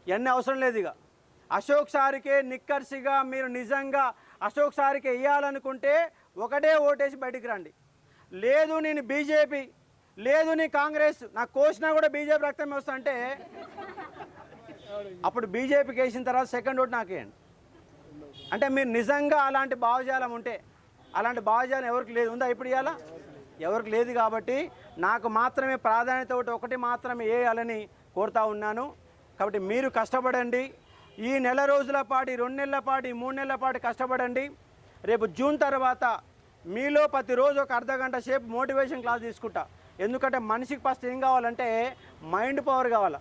ఇవన్నీ అవసరం లేదు. ఇక అశోక్ సార్కే నిక్కర్సిగా మీరు నిజంగా అశోక్ సార్కే వేయాలనుకుంటే ఒకటే ఓటేసి బయటికి రండి. లేదు నేను బీజేపీ, లేదు నీ కాంగ్రెస్, నాకు కోసినా కూడా బీజేపీ రక్తం వస్తా అంటే అప్పుడు బీజేపీకి వేసిన తర్వాత సెకండ్ ఓటు నాకేయండి. అంటే మీరు నిజంగా అలాంటి భావజాలం ఉంటే, అలాంటి భావజాలం ఎవరికి లేదు, ఉందా ఇప్పుడు ఇవాళ? ఎవరికి లేదు. కాబట్టి నాకు మాత్రమే ప్రాధాన్యత ఒకటి మాత్రమే వేయాలని కోరుతా ఉన్నాను. కాబట్టి మీరు కష్టపడండి. ఈ నెల రోజుల పాటు, 2 నెలల పాటు, 3 నెలల పాటు కష్టపడండి. రేపు జూన్ తర్వాత మీలో ప్రతిరోజు ఒక అర్ధగంట సేపు మోటివేషన్ క్లాస్ తీసుకుంటా. ఎందుకంటే మనిషికి ఫస్ట్ ఏం కావాలంటే మైండ్ పవర్ కావాలా,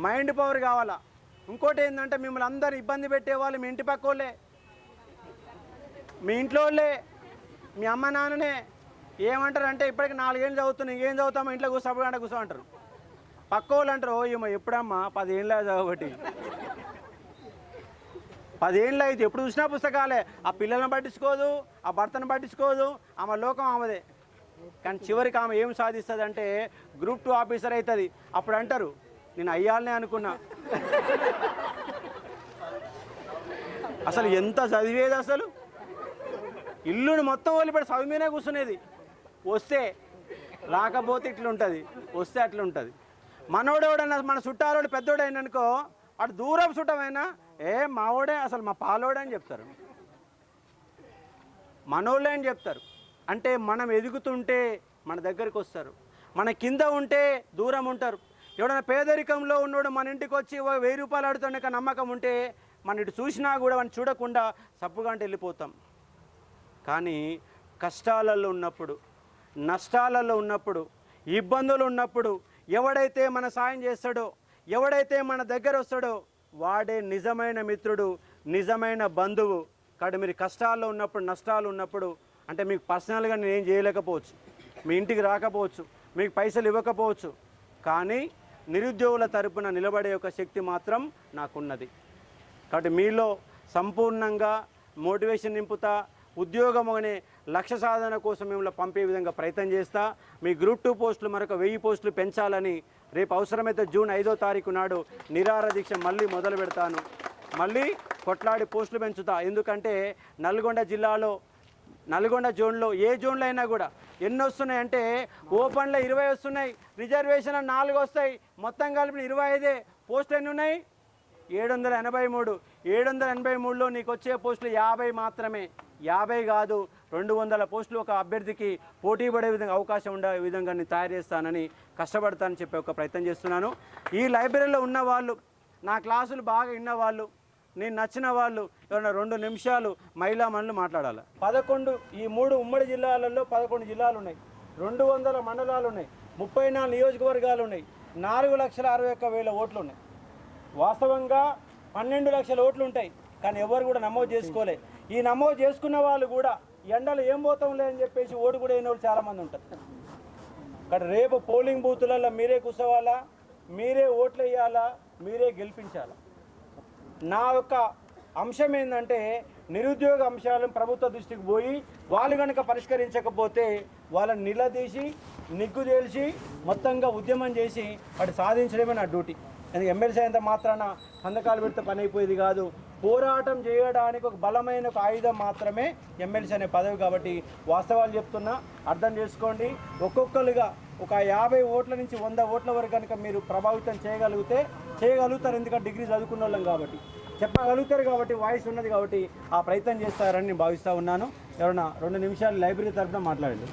మైండ్ పవర్ కావాలా. ఇంకోటి ఏంటంటే మిమ్మల్ని అందరు ఇబ్బంది పెట్టేవాళ్ళు మీ ఇంటి పక్క వాళ్ళే, మీ ఇంట్లో వాళ్ళే, మీ అమ్మ నాన్ననే. ఏమంటారు అంటే ఇప్పటికి 4 ఏళ్ళు చదువుతున్నాయి, ఇంకేం చదువుతామో ఇంట్లో కూర్చోబడి కూర్చోమంటారు. పక్క వాళ్ళు అంటారు ఏమో ఎప్పుడమ్మా 10 ఏళ్ళు చదవబట్టి, 10 ఏళ్ళు అయితే ఎప్పుడు చూసినా పుస్తకాలే. ఆ పిల్లలను పట్టించుకోదు, ఆ భర్తను పట్టించుకోదు, ఆమె లోకం ఆమెదే. కానీ చివరికి ఆమె ఏం సాధిస్తుంది అంటే గ్రూప్ 2 ఆఫీసర్ అవుతుంది. అప్పుడు అంటారు నేను అయ్యాలనే అనుకున్నా. అసలు ఎంత చదివేది, అసలు ఇల్లుని మొత్తం వదిలిపెట్టి చదువు మీదే కూర్చునేది. వస్తే రాకపోతే ఇట్లుంటుంది, వస్తే అట్లుంటుంది. మనోడేవాడన్నా మన చుట్టాలోడు పెద్దోడైననుకో అటు దూరం చుట్టమైనా మావోడే అసలు మా పాలోడే అని చెప్తారు, మనోళ్ళే అని చెప్తారు. అంటే మనం ఎదుగుతుంటే మన దగ్గరికి వస్తారు, మన కింద ఉంటే దూరం ఉంటారు. ఎవడైనా పేదరికంలో ఉన్నోడు మన ఇంటికి వచ్చి 1000 రూపాయలు అడుగుతుండే నమ్మకం ఉంటే మన ఇటు చూసినా కూడా మనం చూడకుండా సప్పుగా అంటే వెళ్ళిపోతాం. కానీ కష్టాలలో ఉన్నప్పుడు, నష్టాలలో ఉన్నప్పుడు, ఇబ్బందులు ఉన్నప్పుడు ఎవడైతే మన సాయం చేస్తాడో, ఎవడైతే మన దగ్గర వస్తాడో వాడే నిజమైన మిత్రుడు, నిజమైన బంధువు. కాబట్టి మీరు కష్టాల్లో ఉన్నప్పుడు, నష్టాలు ఉన్నప్పుడు, అంటే మీకు పర్సనల్గా నేనేం చేయలేకపోవచ్చు, మీ ఇంటికి రాకపోవచ్చు, మీకు పైసలు ఇవ్వకపోవచ్చు, కానీ నిరుద్యోగుల తరపున నిలబడే ఒక శక్తి మాత్రం నాకున్నది. కాబట్టి మీలో సంపూర్ణంగా మోటివేషన్ నింపుతా, ఉద్యోగం అనే లక్ష్య సాధన కోసం మిమ్మల్ని పంపే విధంగా ప్రయత్నం చేస్తా. మీ గ్రూప్ 2 పోస్టులు మరొక 1000 పోస్టులు పెంచాలని రేపు అవసరమైతే జూన్ 5వ తారీఖు నాడు నిరాహార దీక్ష మళ్ళీ మొదలు పెడతాను. మళ్ళీ కొట్లాడి పోస్టులు పెంచుతా. ఎందుకంటే నల్గొండ జోన్లో ఏ జోన్లో అయినా కూడా ఎన్ని వస్తున్నాయంటే ఓపెన్లో 20 వస్తున్నాయి, రిజర్వేషన్ 4 వస్తాయి, మొత్తం కలిపిన 25. పోస్టులు ఎన్ని ఉన్నాయి? 783. 783లో నీకు వచ్చే పోస్టులు 50 మాత్రమే. 50 కాదు, 200 పోస్టులు ఒక అభ్యర్థికి పోటీ పడే విధంగా అవకాశం ఉండే విధంగా నేను తయారు చేస్తానని, కష్టపడతానని చెప్పి ఒక ప్రయత్నం చేస్తున్నాను. ఈ లైబ్రరీలో ఉన్న వాళ్ళు, నా క్లాసులు బాగా విన్నవాళ్ళు, నేను నచ్చిన వాళ్ళు ఎవరైనా 2 నిమిషాలు మహిళా మనులు మాట్లాడాలి. 11 ఈ 3 ఉమ్మడి జిల్లాలలో 11 జిల్లాలు ఉన్నాయి, 200 మండలాలు ఉన్నాయి, 34 నియోజకవర్గాలు ఉన్నాయి, 4,61,000 ఓట్లు ఉన్నాయి. వాస్తవంగా 12 లక్షల ఓట్లు ఉంటాయి, కానీ ఎవరు కూడా నమోదు చేసుకోలే. ఈ నమోదు చేసుకున్న వాళ్ళు కూడా ఎండలు ఏం పోతాంలే అని చెప్పేసి ఓటు కూడా అయిన వాళ్ళు చాలామంది ఉంటారు. కానీ రేపు పోలింగ్ బూతులలో మీరే కూర్చోవాలా, మీరే ఓట్లు వేయాలా, మీరే గెలిపించాలా. నా యొక్క అంశం ఏంటంటే నిరుద్యోగ అంశాలను ప్రభుత్వ దృష్టికి పోయి వాళ్ళు కనుక పరిష్కరించకపోతే వాళ్ళని నిలదీసి నిగ్గు తేల్చి మొత్తంగా ఉద్యమం చేసి వాటి సాధించడమే నా డ్యూటీ. ఎందుకంటే ఎమ్మెల్సీ అయినంత మాత్రాన సంతకాలు పెడితే పని అయిపోయేది కాదు. పోరాటం చేయడానికి ఒక బలమైన ఒక ఆయుధం మాత్రమే ఎమ్మెల్సీ అనే పదవి. కాబట్టి వాస్తవాలు చెప్తున్నా, అర్థం చేసుకోండి. ఒక్కొక్కరుగా ఒక 50 ఓట్ల నుంచి 100 ఓట్ల వరకు కనుక మీరు ప్రభావితం చేయగలుగుతారు. ఎందుకంటే డిగ్రీ చదువుకున్న వాళ్ళం కాబట్టి చెప్పగలుగుతారు, కాబట్టి వాయిస్ ఉన్నది, కాబట్టి ఆ ప్రయత్నం చేస్తారని నేను భావిస్తూ ఉన్నాను. ఎవరైనా 2 నిమిషాలు లైబ్రరీ తరఫున మాట్లాడండి.